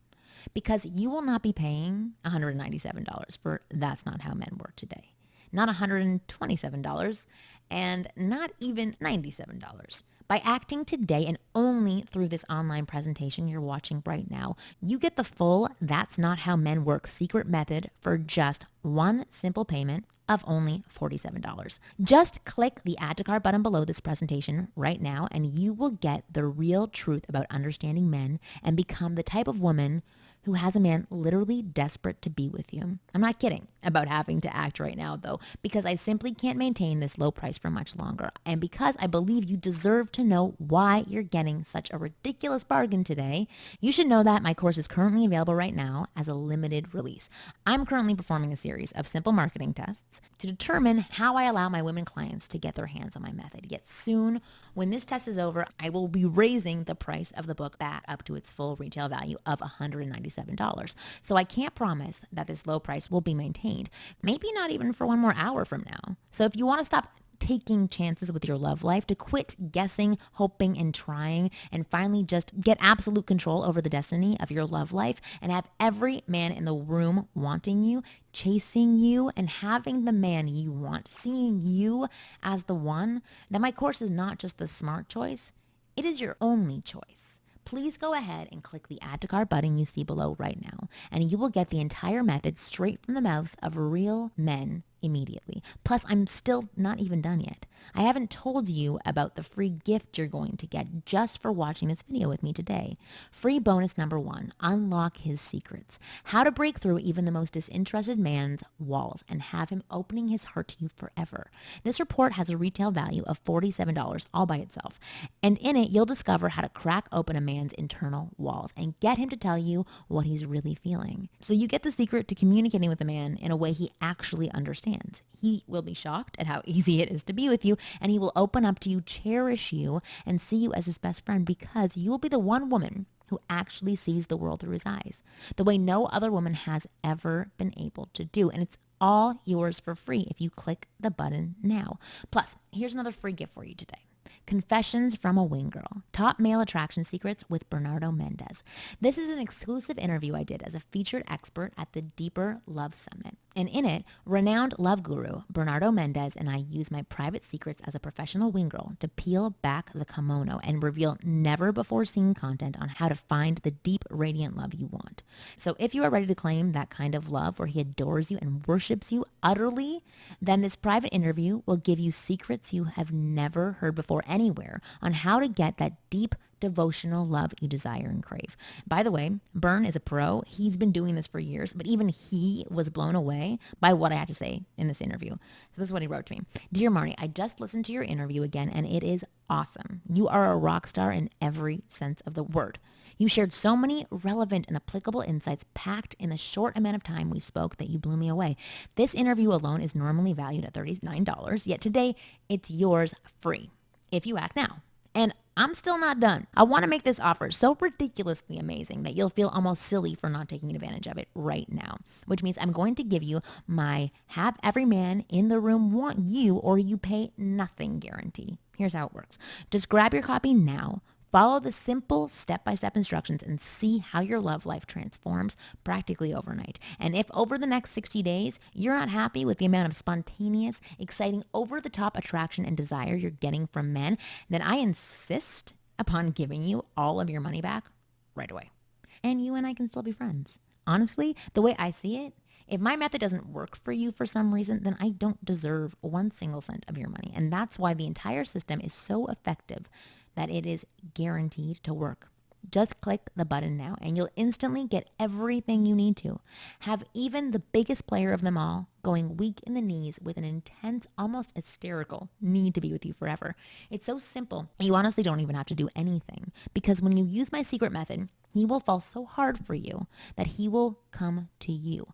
Because you will not be paying $197 for That's Not How Men Work today. Not $127 and not even $97. By acting today and only through this online presentation you're watching right now, you get the full That's Not How Men Work secret method for just one simple payment of only $47. Just click the Add to Cart button below this presentation right now and you will get the real truth about understanding men and become the type of woman who has a man literally desperate to be with you. I'm not kidding about having to act right now though, because I simply can't maintain this low price for much longer. And because I believe you deserve to know why you're getting such a ridiculous bargain today, you should know that my course is currently available right now as a limited release. I'm currently performing a series of simple marketing tests to determine how I allow my women clients to get their hands on my method. Yet soon, when this test is over, I will be raising the price of the book back up to its full retail value of $197. So I can't promise that this low price will be maintained, maybe not even for one more hour from now. So if you want to stop taking chances with your love life, to quit guessing, hoping, and trying, and finally just get absolute control over the destiny of your love life and have every man in the room wanting you, chasing you, and having the man you want, seeing you as the one, then my course is not just the smart choice, it is your only choice. Please go ahead and click the Add to Cart button you see below right now, and you will get the entire method straight from the mouths of real men immediately. Plus, I'm still not even done yet. I haven't told you about the free gift you're going to get just for watching this video with me today. Free bonus number 1, unlock his secrets. How to break through even the most disinterested man's walls and have him opening his heart to you forever. This report has a retail value of $47 all by itself. And in it, you'll discover how to crack open a man's internal walls and get him to tell you what he's really feeling. So you get the secret to communicating with a man in a way he actually understands. He will be shocked at how easy it is to be with you, and he will open up to you, cherish you, and see you as his best friend because you will be the one woman who actually sees the world through his eyes, the way no other woman has ever been able to do. And it's all yours for free if you click the button now. Plus, here's another free gift for you today. Confessions from a Wing Girl, Top Male Attraction Secrets with Bernardo Mendez. This is an exclusive interview I did as a featured expert at the Deeper Love Summit. And in it, renowned love guru Bernardo Mendez and I use my private secrets as a professional wing girl to peel back the kimono and reveal never before seen content on how to find the deep, radiant love you want. So if you are ready to claim that kind of love where he adores you and worships you utterly, then this private interview will give you secrets you have never heard before anywhere on how to get that deep, devotional love you desire and crave. By the way, Bern is a pro. He's been doing this for years, but even he was blown away by what I had to say in this interview. So this is what he wrote to me. Dear Marnie, I just listened to your interview again and it is awesome. You are a rock star in every sense of the word. You shared so many relevant and applicable insights packed in the short amount of time we spoke that you blew me away. This interview alone is normally valued at $39, yet today it's yours free if you act now. And I'm still not done. I want to make this offer so ridiculously amazing that you'll feel almost silly for not taking advantage of it right now, which means I'm going to give you my have every man in the room want you or you pay nothing guarantee. Here's how it works. Just grab your copy now. Follow the simple step-by-step instructions and see how your love life transforms practically overnight. And if over the next 60 days, you're not happy with the amount of spontaneous, exciting, over-the-top attraction and desire you're getting from men, then I insist upon giving you all of your money back right away. And you and I can still be friends. Honestly, the way I see it, if my method doesn't work for you for some reason, then I don't deserve 1 single cent of your money. And that's why the entire system is so effective that it is guaranteed to work. Just click the button now and you'll instantly get everything you need to. Have even the biggest player of them all going weak in the knees with an intense, almost hysterical need to be with you forever. It's so simple. You honestly don't even have to do anything because when you use my secret method, he will fall so hard for you that he will come to you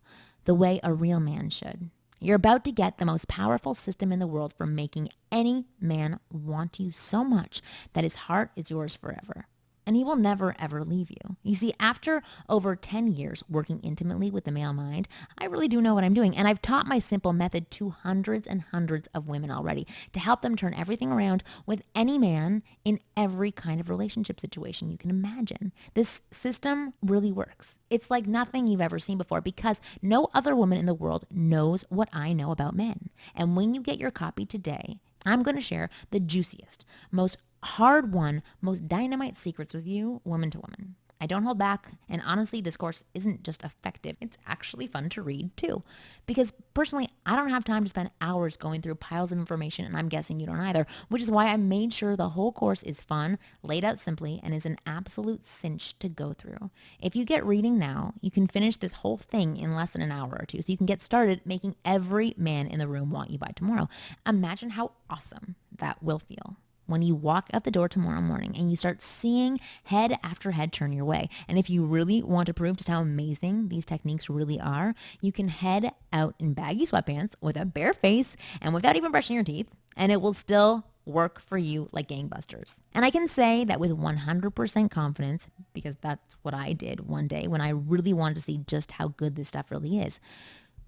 the way a real man should. You're about to get the most powerful system in the world for making any man want you so much that his heart is yours forever. And he will never, ever leave you. You see, after over 10 years working intimately with the male mind, I really do know what I'm doing. And I've taught my simple method to hundreds and hundreds of women already to help them turn everything around with any man in every kind of relationship situation you can imagine. This system really works. It's like nothing you've ever seen before because no other woman in the world knows what I know about men. And when you get your copy today, I'm going to share the juiciest, most hard-won, most dynamite secrets with you, woman to woman. I don't hold back, and honestly, this course isn't just effective, it's actually fun to read too. Because personally, I don't have time to spend hours going through piles of information, and I'm guessing you don't either, which is why I made sure the whole course is fun, laid out simply, and is an absolute cinch to go through. If you get reading now, you can finish this whole thing in less than an hour or two, so you can get started making every man in the room want you by tomorrow. Imagine how awesome that will feel when you walk out the door tomorrow morning and you start seeing head after head turn your way. And if you really want to prove just how amazing these techniques really are, you can head out in baggy sweatpants with a bare face and without even brushing your teeth, and it will still work for you like gangbusters. And I can say that with 100% confidence, because that's what I did one day when I really wanted to see just how good this stuff really is.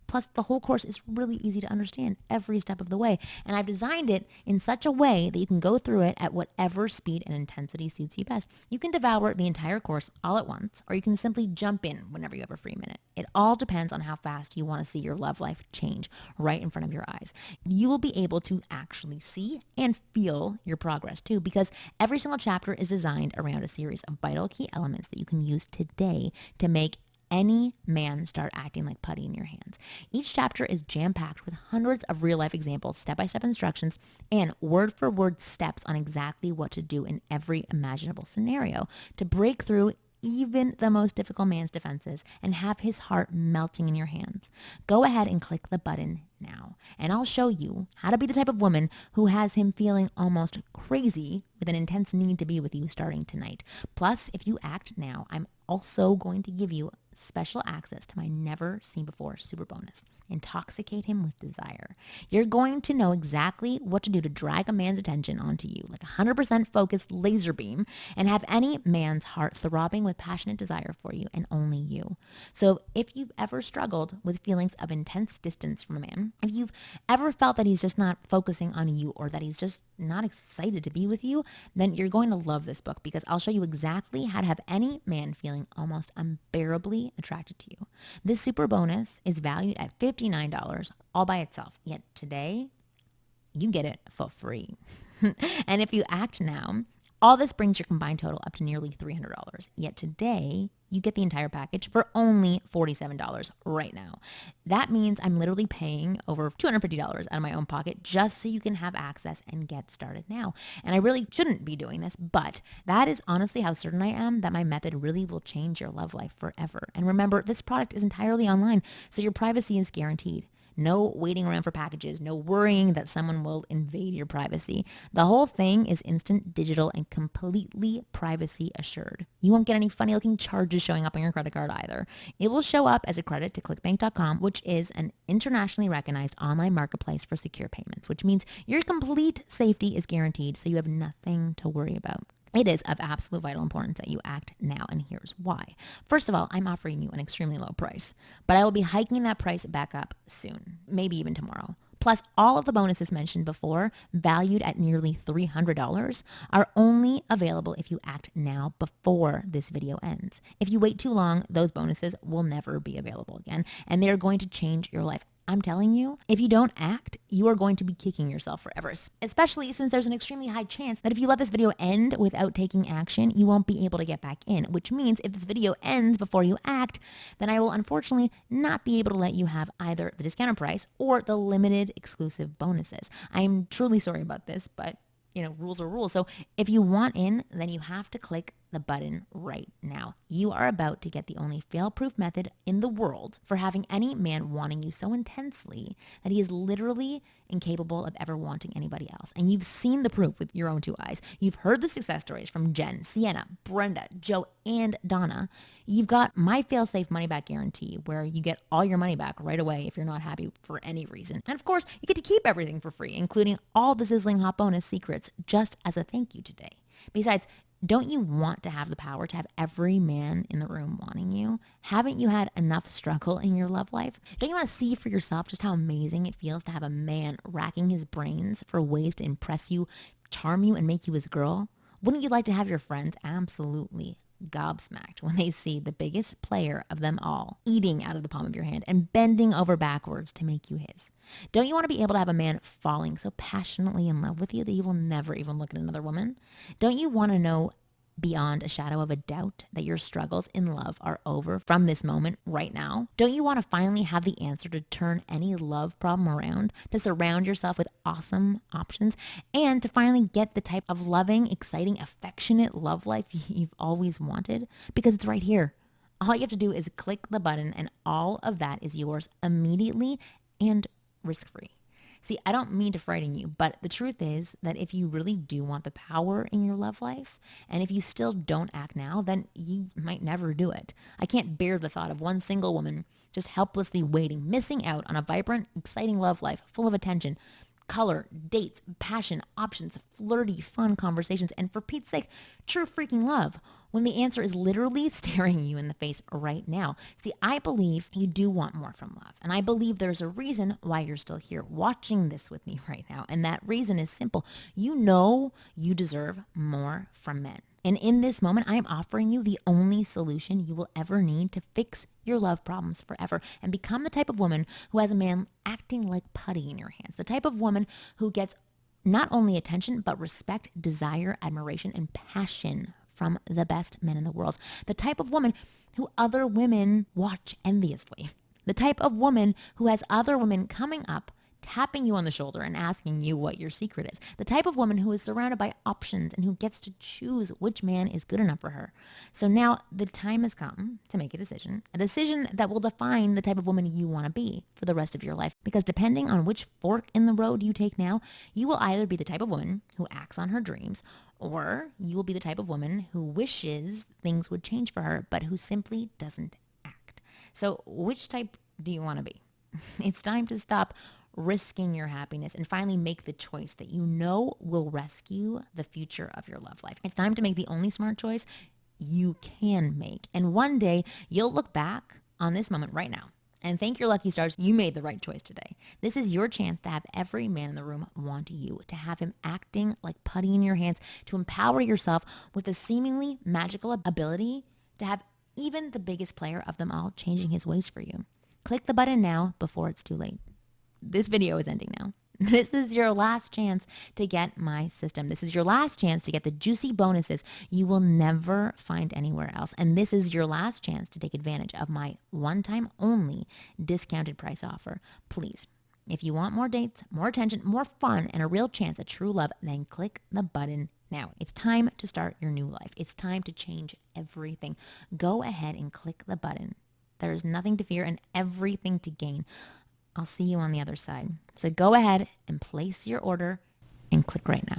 Plus, the whole course is really easy to understand every step of the way. And I've designed it in such a way that you can go through it at whatever speed and intensity suits you best. You can devour the entire course all at once, or you can simply jump in whenever you have a free minute. It all depends on how fast you want to see your love life change right in front of your eyes. You will be able to actually see and feel your progress too, because every single chapter is designed around a series of vital key elements that you can use today to make any man start acting like putty in your hands. Each chapter is jam-packed with hundreds of real-life examples, step-by-step instructions, and word-for-word steps on exactly what to do in every imaginable scenario to break through even the most difficult man's defenses and have his heart melting in your hands. Go ahead and click the button now, and I'll show you how to be the type of woman who has him feeling almost crazy with an intense need to be with you starting tonight. Plus, if you act now, I'm also going to give you special access to my never seen before super bonus. Intoxicate him with desire. You're going to know exactly what to do to drag a man's attention onto you like a 100% focused laser beam and have any man's heart throbbing with passionate desire for you and only you. So if you've ever struggled with feelings of intense distance from a man, if you've ever felt that he's just not focusing on you or that he's just not excited to be with you, then you're going to love this book because I'll show you exactly how to have any man feeling almost unbearably attracted to you. This super bonus is valued at $59 all by itself, yet today you get it for free. And if you act now, all this brings your combined total up to nearly $300. Yet today, you get the entire package for only $47 right now. That means I'm literally paying over $250 out of my own pocket just so you can have access and get started now. And I really shouldn't be doing this, but that is honestly how certain I am that my method really will change your love life forever. And remember, this product is entirely online, so your privacy is guaranteed. No waiting around for packages, no worrying that someone will invade your privacy. The whole thing is instant, digital, and completely privacy assured. You won't get any funny looking charges showing up on your credit card either. It will show up as a credit to clickbank.com, which is an internationally recognized online marketplace for secure payments, which means your complete safety is guaranteed, so you have nothing to worry about. It is of absolute vital importance that you act now, and here's why. First of all, I'm offering you an extremely low price, but I will be hiking that price back up soon, maybe even tomorrow. Plus, all of the bonuses mentioned before, valued at nearly $300, are only available if you act now before this video ends. If you wait too long, those bonuses will never be available again, and they're going to change your life. I'm telling you, if you don't act, you are going to be kicking yourself forever, especially since there's an extremely high chance that if you let this video end without taking action, you won't be able to get back in, which means if this video ends before you act, then I will unfortunately not be able to let you have either the discounted price or the limited exclusive bonuses. I'm truly sorry about this, but rules are rules. So if you want in, then you have to click the button right now. You are about to get the only fail-proof method in the world for having any man wanting you so intensely that he is literally incapable of ever wanting anybody else. And you've seen the proof with your own two eyes. You've heard the success stories from Jen, Sienna, Brenda, Joe, and Donna. You've got my fail-safe money-back guarantee where you get all your money back right away if you're not happy for any reason. And of course, you get to keep everything for free, including all the sizzling hot bonus secrets just as a thank you today. Besides, don't you want to have the power to have every man in the room wanting you? Haven't you had enough struggle in your love life? Don't you want to see for yourself just how amazing it feels to have a man racking his brains for ways to impress you, charm you, and make you his girl? Wouldn't you like to have your friends absolutely gobsmacked when they see the biggest player of them all eating out of the palm of your hand and bending over backwards to make you his? Don't you want to be able to have a man falling so passionately in love with you that he will never even look at another woman? Don't you want to know beyond a shadow of a doubt that your struggles in love are over from this moment right now? Don't you want to finally have the answer to turn any love problem around, to surround yourself with awesome options, and to finally get the type of loving, exciting, affectionate love life you've always wanted? Because it's right here. All you have to do is click the button and all of that is yours immediately and risk-free. See, I don't mean to frighten you, but the truth is that if you really do want the power in your love life, and if you still don't act now, then you might never do it. I can't bear the thought of one single woman just helplessly waiting, missing out on a vibrant, exciting love life full of attention, color, dates, passion, options, flirty, fun conversations, and for Pete's sake, true freaking love, when the answer is literally staring you in the face right now. See, I believe you do want more from love, and I believe there's a reason why you're still here watching this with me right now, and that reason is simple. You know you deserve more from men. And in this moment, I am offering you the only solution you will ever need to fix your love problems forever and become the type of woman who has a man acting like putty in your hands, the type of woman who gets not only attention, but respect, desire, admiration, and passion from the best men in the world. The type of woman who other women watch enviously. The type of woman who has other women coming up, tapping you on the shoulder and asking you what your secret is. The type of woman who is surrounded by options and who gets to choose which man is good enough for her. So now the time has come to make a decision that will define the type of woman you want to be for the rest of your life. Because depending on which fork in the road you take now, you will either be the type of woman who acts on her dreams, or you will be the type of woman who wishes things would change for her, but who simply doesn't act. So which type do you want to be? It's time to stop risking your happiness and finally make the choice that you know will rescue the future of your love life. It's time to make the only smart choice you can make. And one day you'll look back on this moment right now and thank your lucky stars you made the right choice today. This is your chance to have every man in the room want you, to have him acting like putty in your hands, to empower yourself with a seemingly magical ability to have even the biggest player of them all changing his ways for you. Click the button now before it's too late. This video is ending now. This is your last chance to get my system. This is your last chance to get the juicy bonuses you will never find anywhere else. And this is your last chance to take advantage of my one-time only discounted price offer. Please, if you want more dates, more attention, more fun, and a real chance at true love, then click the button now. It's time to start your new life. It's time to change everything. Go ahead and click the button. There is nothing to fear and everything to gain. I'll see you on the other side. So go ahead and place your order and click right now.